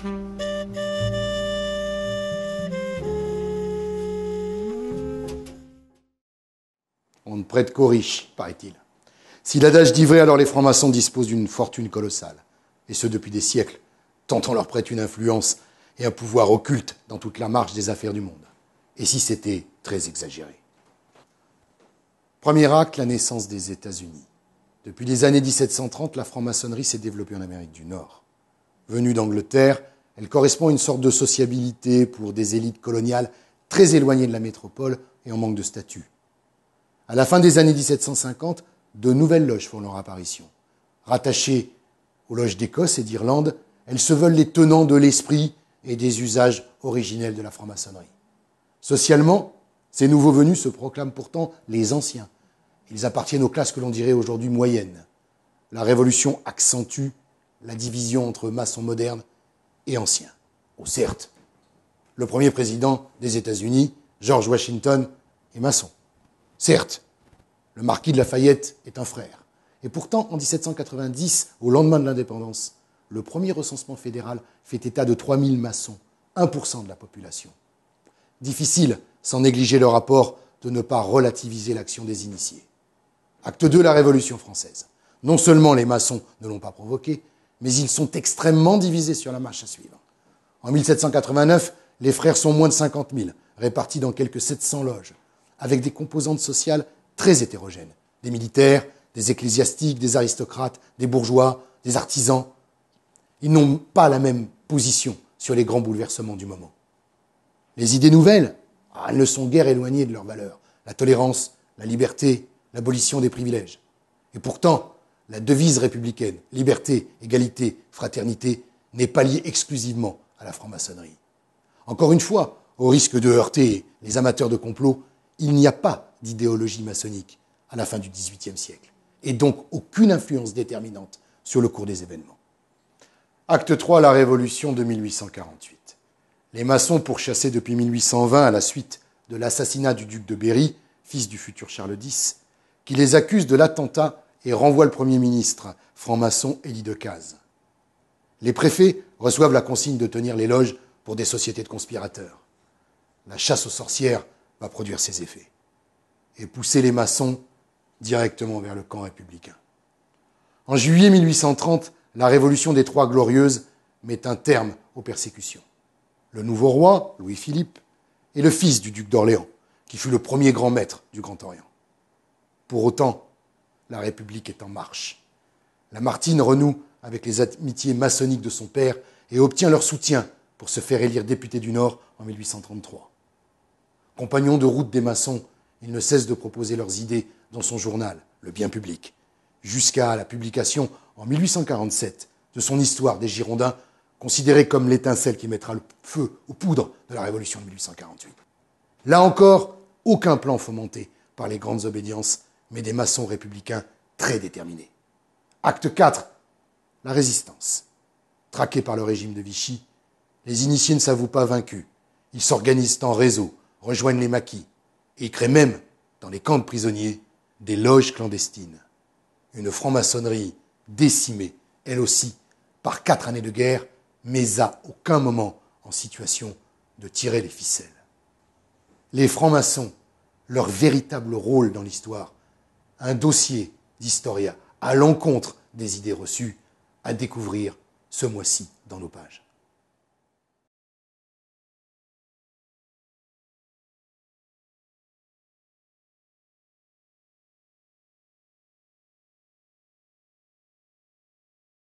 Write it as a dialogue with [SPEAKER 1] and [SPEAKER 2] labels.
[SPEAKER 1] On ne prête qu'aux riches, paraît-il. Si l'adage dit vrai, alors les francs-maçons disposent d'une fortune colossale, et ce depuis des siècles, tant on leur prête une influence et un pouvoir occulte dans toute la marche des affaires du monde. Et si c'était très exagéré. Premier acte, la naissance des États-Unis. Depuis les années 1730, la franc-maçonnerie s'est développée en Amérique du Nord. Venue d'Angleterre, elle correspond à une sorte de sociabilité pour des élites coloniales très éloignées de la métropole et en manque de statut. À la fin des années 1750, de nouvelles loges font leur apparition. Rattachées aux loges d'Écosse et d'Irlande, elles se veulent les tenants de l'esprit et des usages originels de la franc-maçonnerie. Socialement, ces nouveaux venus se proclament pourtant les anciens. Ils appartiennent aux classes que l'on dirait aujourd'hui moyennes. La Révolution accentue la division entre maçons modernes et anciens. Oh, certes, le premier président des États-Unis, George Washington, est maçon. Certes, le marquis de Lafayette est un frère. Et pourtant, en 1790, au lendemain de l'indépendance, le premier recensement fédéral fait état de 3000 maçons, 1% de la population. Difficile, sans négliger le rapport, de ne pas relativiser l'action des initiés. Acte 2, la Révolution française. Non seulement les maçons ne l'ont pas provoquée, mais ils sont extrêmement divisés sur la marche à suivre. En 1789, les frères sont moins de 50 000, répartis dans quelques 700 loges, avec des composantes sociales très hétérogènes. Des militaires, des ecclésiastiques, des aristocrates, des bourgeois, des artisans. Ils n'ont pas la même position sur les grands bouleversements du moment. Les idées nouvelles, elles ne sont guère éloignées de leurs valeurs. La tolérance, la liberté, l'abolition des privilèges. Et pourtant, la devise républicaine, liberté, égalité, fraternité, n'est pas liée exclusivement à la franc-maçonnerie. Encore une fois, au risque de heurter les amateurs de complot, il n'y a pas d'idéologie maçonnique à la fin du XVIIIe siècle, et donc aucune influence déterminante sur le cours des événements. Acte 3, la Révolution de 1848. Les maçons, pourchassés depuis 1820 à la suite de l'assassinat du duc de Berry, fils du futur Charles X, qui les accusent de l'attentat et renvoient le Premier ministre, franc-maçon Élie Decazes. Les préfets reçoivent la consigne de tenir les loges pour des sociétés de conspirateurs. La chasse aux sorcières va produire ses effets et pousser les maçons directement vers le camp républicain. En juillet 1830, la Révolution des Trois Glorieuses met un terme aux persécutions. Le nouveau roi, Louis-Philippe, est le fils du duc d'Orléans, qui fut le premier grand maître du Grand Orient. Pour autant, la République est en marche. Lamartine renoue avec les amitiés maçonniques de son père et obtient leur soutien pour se faire élire député du Nord en 1833. Compagnon de route des maçons, il ne cesse de proposer leurs idées dans son journal, Le Bien public, jusqu'à la publication en 1847 de son Histoire des Girondins, considérée comme l'étincelle qui mettra le feu aux poudres de la Révolution de 1848. Là encore, aucun plan fomenté par les grandes obédiences, mais des maçons républicains très déterminés. Acte 4, la résistance. Traqués par le régime de Vichy, les initiés ne s'avouent pas vaincus. Ils s'organisent en réseau, rejoignent les maquis, et créent même, dans les camps de prisonniers, des loges clandestines. Une franc-maçonnerie décimée, elle aussi, par 4 années de guerre, mais à aucun moment en situation de tirer les ficelles. Les francs-maçons, leur véritable rôle dans l'histoire, un dossier d'Historia à l'encontre des idées reçues, à découvrir ce mois-ci dans nos pages.